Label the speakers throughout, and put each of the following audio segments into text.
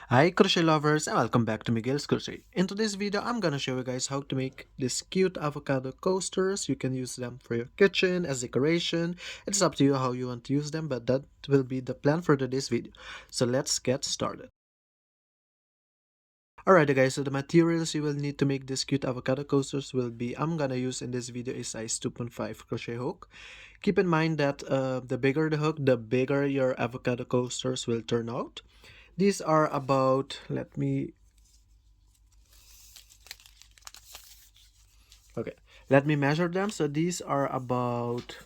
Speaker 1: Hi crochet lovers and welcome back to Miguelscrochet. In today's video I'm gonna show you guys how to make these cute avocado coasters. You can use them for your kitchen as decoration. It's up to you how you want to use them, but that will be the plan for today's video. So let's get started. Alright guys, so the materials you will need to make this cute avocado coasters will be, I'm gonna use in this video a size 2.5 crochet hook. Keep in mind that the bigger the hook, the bigger your avocado coasters will turn out. These are about, okay, let me measure them. So these are about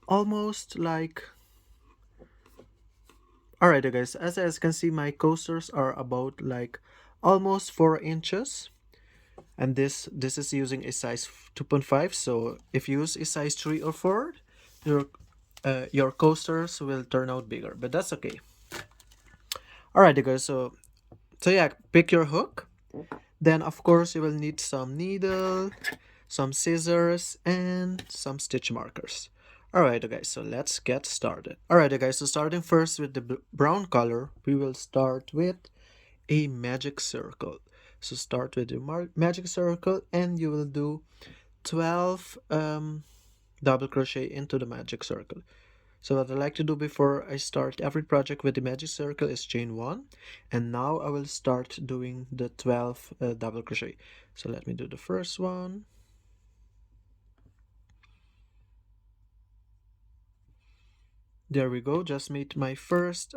Speaker 1: almost like, alright guys, as you can see, my coasters are about like almost 4 inches, and this is using a size 2.5. So if you use a size 3 or 4, your coasters will turn out bigger, but that's okay. Alright guys, so yeah, pick your hook. Then of course you will need some needle, some scissors, and some stitch markers. Alright guys, so let's get started. Alright guys, so starting first with the brown color, we will start with a magic circle. So start with your magic circle and you will do 12 double crochet into the magic circle. So what I like to do before I start every project with the magic circle is chain 1, and now I will start doing the 12 double crochet. So let me do the first one. There we go, just made my first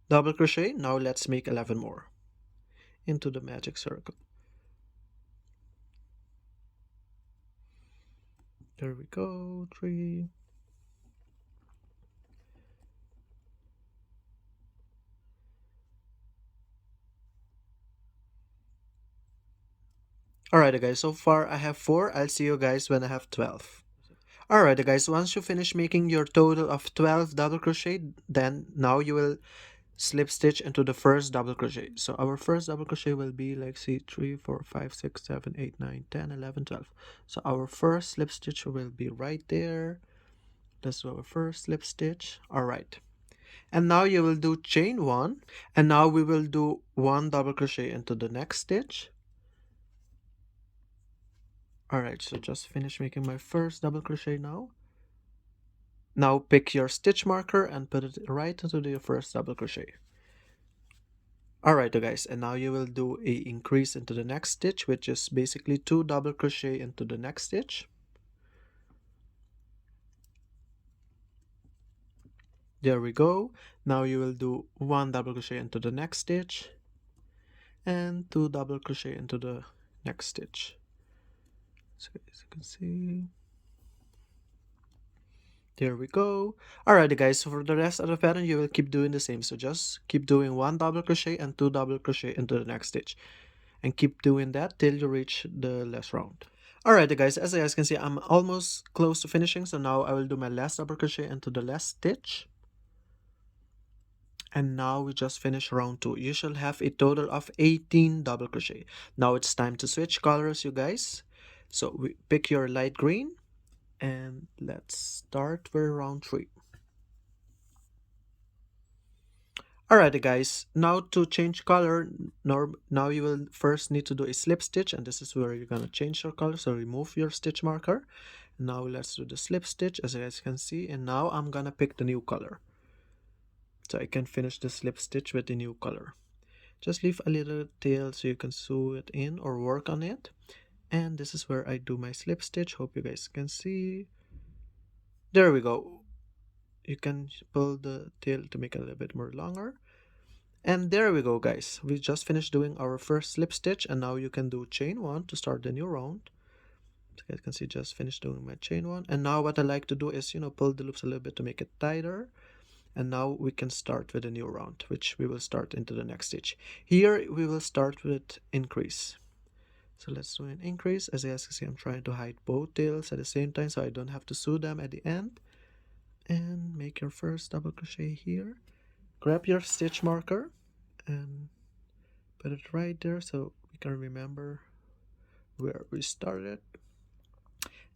Speaker 1: double crochet. Now let's make 11 more into the magic circle. There we go, 3. Alright guys, so far I have 4. I'll see you guys when I have 12. Alright guys, once you finish making your total of 12 double crochet, then now you will slip stitch into the first double crochet. So our first double crochet will be like, see, 3 4 5 6 7 8 9 10 11 12. So our first slip stitch will be right there. That's our first slip stitch. All right, and now you will do chain 1, and now we will do 1 double crochet into the next stitch. All right, so just finish making my first double crochet. Now pick your stitch marker and put it right into the first double crochet. Alright guys, and now you will do a increase into the next stitch, which is basically 2 double crochet into the next stitch. There we go. Now you will do 1 double crochet into the next stitch and 2 double crochet into the next stitch. So as you can see, there we go. Alrighty guys, so for the rest of the pattern you will keep doing the same. So just keep doing 1 double crochet and 2 double crochet into the next stitch, and keep doing that till you reach the last round. Alright guys, as you guys can see, I'm almost close to finishing, so now I will do my last double crochet into the last stitch. And now we just finished round 2. You shall have a total of 18 double crochet. Now it's time to switch colors, you guys. So we pick your light green, and let's start with round 3. Alrighty guys, now to change color, now you will first need to do a slip stitch, and this is where you're gonna change your color. So remove your stitch marker. Now let's do the slip stitch, as you guys can see, and now I'm gonna pick the new color so I can finish the slip stitch with the new color. Just leave a little tail so you can sew it in or work on it. And this is where I do my slip stitch. Hope you guys can see. There we go. You can pull the tail to make it a little bit more longer. And there we go guys, we just finished doing our first slip stitch, and now you can do chain 1 to start the new round. So you guys can see, just finished doing my chain 1, and now what I like to do is, pull the loops a little bit to make it tighter. And now we can start with a new round, which we will start into the next stitch. Here we will start with increase. So let's do an increase. As you guys can see, I'm trying to hide both tails at the same time so I don't have to sew them at the end. And make your first double crochet here. Grab your stitch marker and put it right there so we can remember where we started.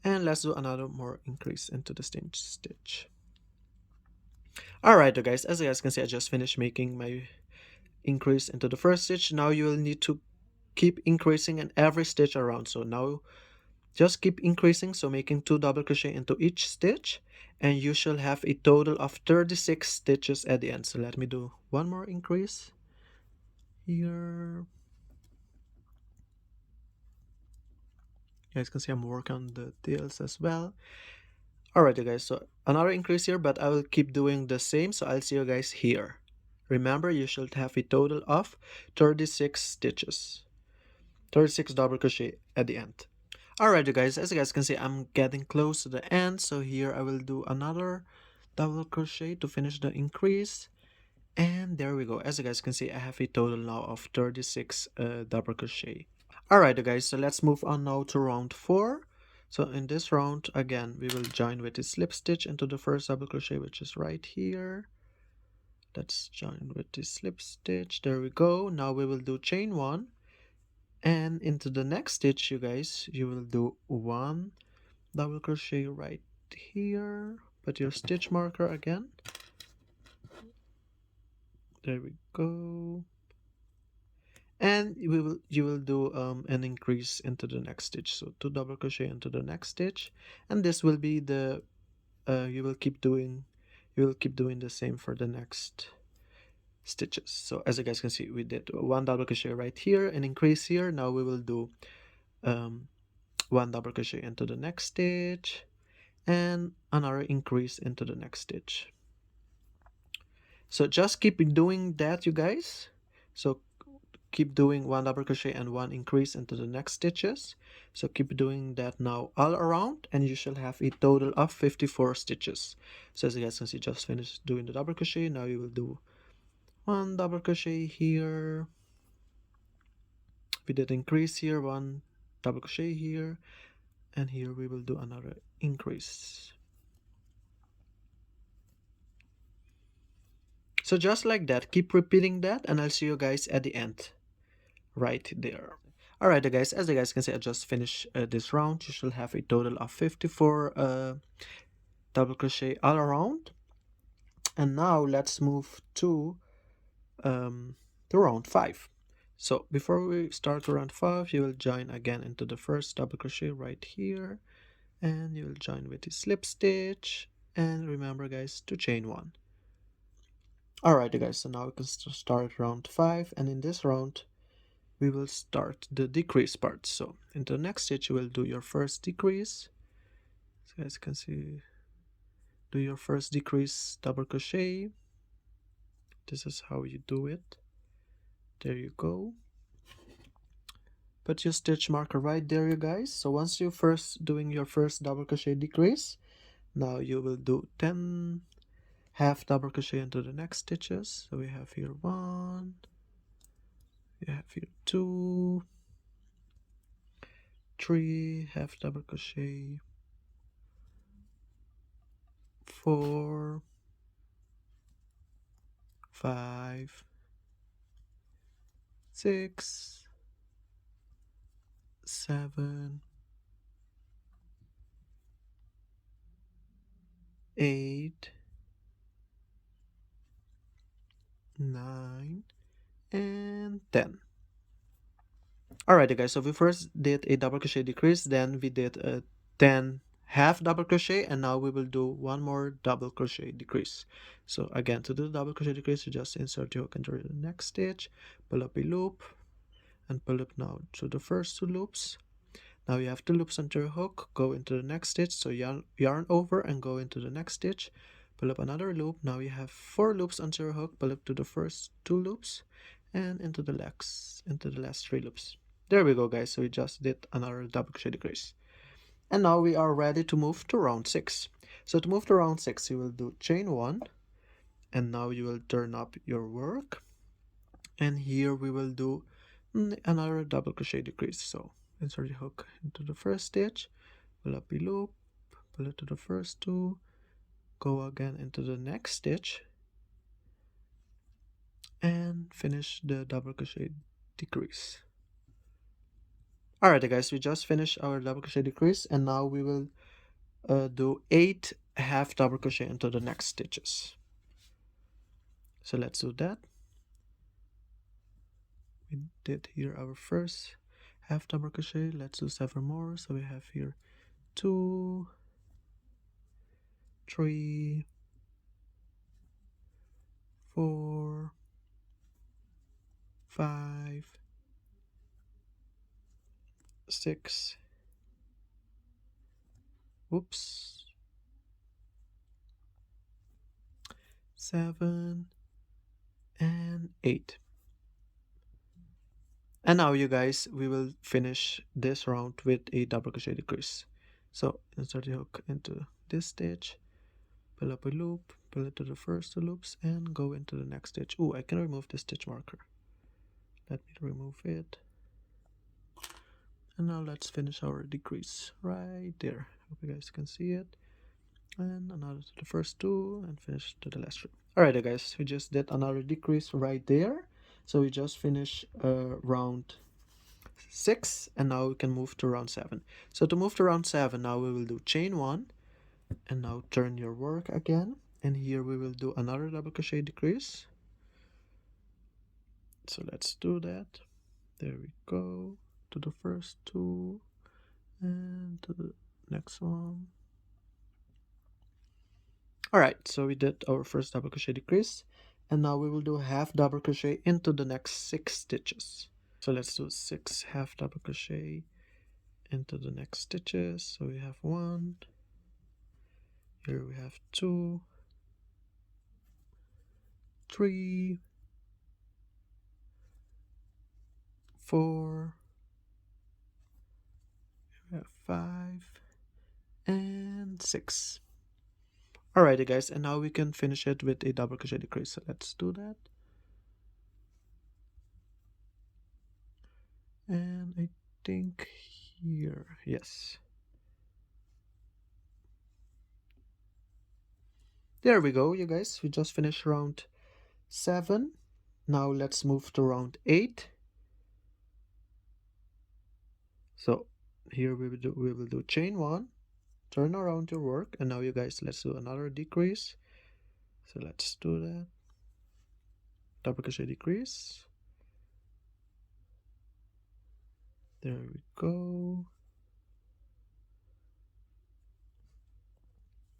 Speaker 1: And let's do another more increase into the stitch. Alright guys, as you guys can see, I just finished making my increase into the first stitch. Now you will need to keep increasing in every stitch around. So now just keep increasing, so making 2 double crochet into each stitch, and you shall have a total of 36 stitches at the end. So let me do one more increase here. You guys can see I'm working on the tails as well. Alright guys, so another increase here, but I will keep doing the same, so I'll see you guys here. Remember, you should have a total of 36 stitches, 36 double crochet at the end. Alright you guys, as you guys can see, I'm getting close to the end, so here I will do another double crochet to finish the increase. And there we go. As you guys can see, I have a total now of 36 double crochet. Alright guys, so let's move on now to round 4. So in this round, again, we will join with the slip stitch into the first double crochet, which is right here. Let's join with the slip stitch. There we go. Now we will do chain 1. And into the next stitch, you guys, you will do 1 double crochet right here. Put your stitch marker again. There we go. And you will do an increase into the next stitch, so 2 double crochet into the next stitch, and this will be the you will keep doing the same for the next stitches. So as you guys can see, we did 1 double crochet right here, an increase here. Now we will do 1 double crochet into the next stitch and another increase into the next stitch. So just keep doing that, you guys. So keep doing 1 double crochet and 1 increase into the next stitches. So keep doing that now all around, and you shall have a total of 54 stitches. So as you guys can see, just finished doing the double crochet. Now you will do 1 double crochet here. We did increase here, 1 double crochet here, and here we will do another increase. So just like that, keep repeating that, and I'll see you guys at the end right there. Alright guys, as you guys can see, I just finished this round. You should have a total of 54 double crochet all around. And now let's move to round 5. So before we start round 5, you will join again into the first double crochet right here, and you will join with the slip stitch, and remember guys to chain 1. Alright guys, so now we can start round 5, and in this round we will start the decrease part. So in the next stitch you will do your first decrease. So as you can see, do your first decrease double crochet. This is how you do it. There you go. Put your stitch marker right there, you guys. So once you doing your first double crochet decrease, now you will do 10 half double crochet into the next stitches. So we have here 1, we have here 2, 3 half double crochet, 4, 5, 6, 7, 8, 9, and 10. Alright guys, so we first did a double crochet decrease, then we did a 10 half double crochet, and now we will do one more double crochet decrease. So again, to do the double crochet decrease, you just insert your hook into the next stitch, pull up a loop, and pull up now to the first 2 loops. Now you have 2 loops onto your hook, go into the next stitch, so yarn over and go into the next stitch, pull up another loop. Now you have 4 loops onto your hook, pull up to the first 2 loops, and into the last 3 loops. There we go guys, so we just did another double crochet decrease. And now we are ready to move to round 6. So to move to round 6, you will do chain 1, and now you will turn up your work, and here we will do another double crochet decrease. So insert the hook into the first stitch, pull up a loop, pull it to the first 2, go again into the next stitch, and finish the double crochet decrease. Alright guys, we just finished our double crochet decrease, and now we will do 8 half double crochet into the next stitches. So let's do that. We did here our first half double crochet. Let's do 7 more. So we have here 2, 3, 4, 5, 6, whoops, 7, and 8. And now you guys, we will finish this round with a double crochet decrease. So insert the hook into this stitch, pull up a loop, pull it to the first 2 loops, and go into the next stitch. Oh, I can remove the stitch marker. Let me remove it. And now let's finish our decrease right there. Hope you guys can see it. And another to the first 2 and finish to the last 3. Alright guys, we just did another decrease right there. So we just finished round 6, and now we can move to round 7. So to move to round 7, now we will do chain 1, and now turn your work again, and here we will do another double crochet decrease. So let's do that. There we go, to the first 2 and to the next one. Alright, so we did our first double crochet decrease, and now we will do half double crochet into the next 6 stitches. So let's do 6 half double crochet into the next stitches. So we have 1, here we have 2, 3, 4, we have 5, and 6. Alrighty guys, and now we can finish it with a double crochet decrease. So let's do that. And I think here, yes. There we go, you guys. We just finished round 7. Now let's move to round 8. So here we will do chain 1, turn around your work, and now you guys, let's do another decrease. So let's do that. Double crochet decrease. There we go.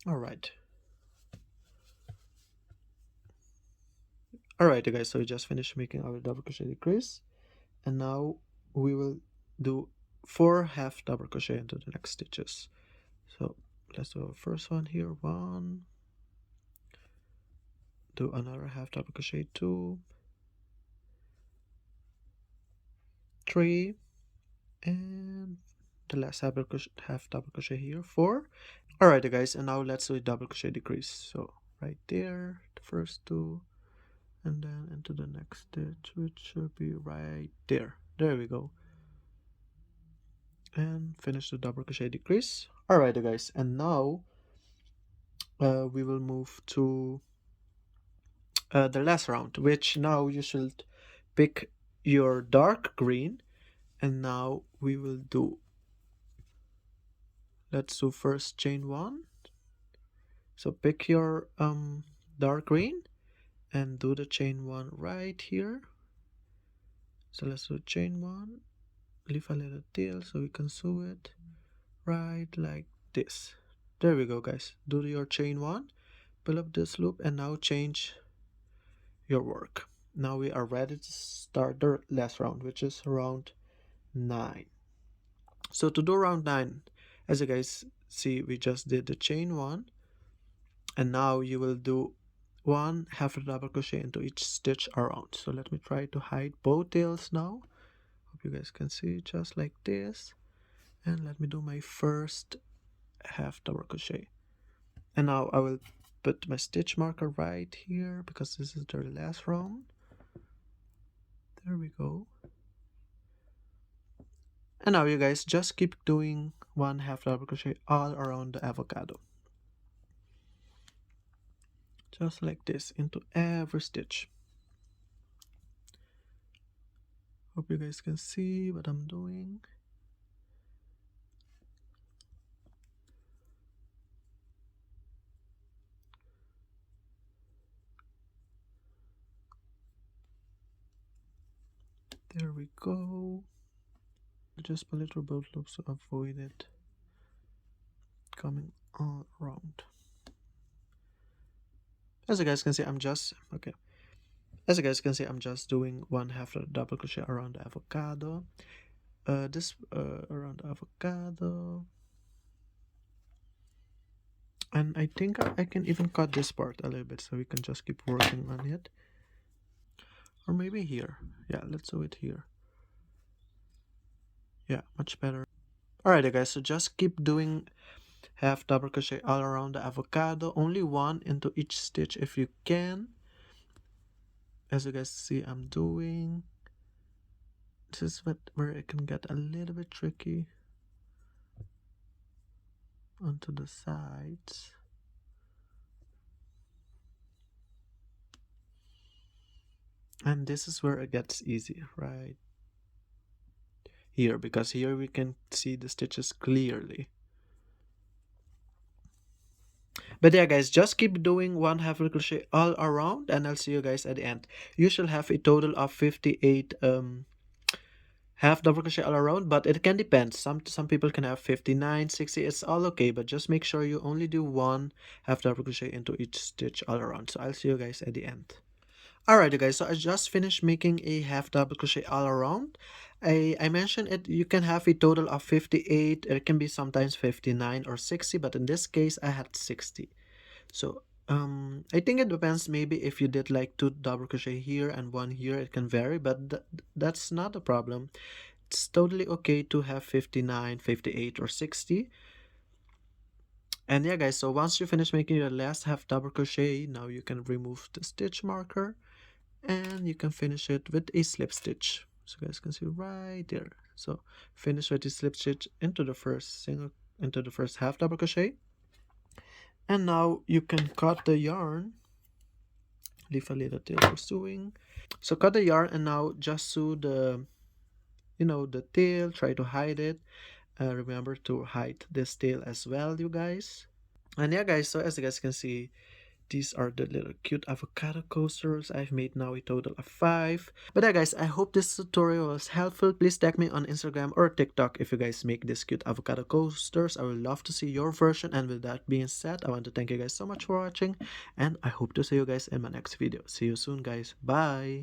Speaker 1: Alright. Alright you guys, so we just finished making our double crochet decrease, and now we will do 4 half double crochet into the next stitches. So let's do our first one here, 1, do another half double crochet, 2, 3, and the last half double crochet here, 4. Alright guys, and now let's do a double crochet decrease. So right there, the first 2, and then into the next stitch, which should be right there. There we go. And finish the double crochet decrease. Alright guys, and now we will move to the last round, which now you should pick your dark green, and now we will do, let's do first chain 1. So pick your dark green and do the chain 1 right here. So let's do chain 1, leave a little tail so we can sew it right like this. There we go guys. Do your chain 1, pull up this loop, and now change your work. Now we are ready to start the last round, which is round 9. So to do round 9, as you guys see, we just did the chain 1, and now you will do 1 half a double crochet into each stitch around. So let me try to hide both tails now. Hope you guys can see, just like this. And let me do my first half double crochet, and now I will put my stitch marker right here because this is the last round. There we go. And now you guys just keep doing 1 half double crochet all around the avocado, just like this, into every stitch. Hope you guys can see what I'm doing. There we go. Just pull it through both loops to avoid it coming all around. As you guys can see, I'm just okay. As you guys can see, I'm just doing 1/2 double crochet around the avocado. This around the avocado, and I think I can even cut this part a little bit so we can just keep working on it. Or maybe here. Yeah, let's do it here. Yeah, much better. Alright guys, so just keep doing 1/2 double crochet all around the avocado, only one into each stitch if you can. As you guys see, I'm doing. This is where it can get a little bit tricky onto the sides. And this is where it gets easy, right here, because here we can see the stitches clearly. But yeah guys, just keep doing 1/2 crochet all around, and I'll see you guys at the end. You shall have a total of 58 half double crochet all around, but it can depend. Some people can have 59, 60. It's all okay, but just make sure you only do 1/2 double crochet into each stitch all around. So I'll see you guys at the end. Alright you guys, so I just finished making a 1/2 double crochet all around. I mentioned it, you can have a total of 58. It can be sometimes 59 or 60, but in this case I had 60. So I think it depends. Maybe if you did like 2 double crochet here and 1 here, it can vary, but that's not a problem. It's totally okay to have 59, 58, or 60. And yeah guys, so once you finish making your last 1/2 double crochet, now you can remove the stitch marker and you can finish it with a slip stitch. So you guys can see right there. So finish with the slip stitch into the first 1/2 double crochet. And now you can cut the yarn. Leave a little tail for sewing. So cut the yarn and now just sew the the tail. Try to hide it. Remember to hide this tail as well, you guys. And yeah guys, so as you guys can see, these are the little cute avocado coasters. I've made now a total of 5. But yeah guys, I hope this tutorial was helpful. Please tag me on Instagram or TikTok if you guys make this cute avocado coasters. I would love to see your version. And with that being said, I want to thank you guys so much for watching. And I hope to see you guys in my next video. See you soon guys. Bye!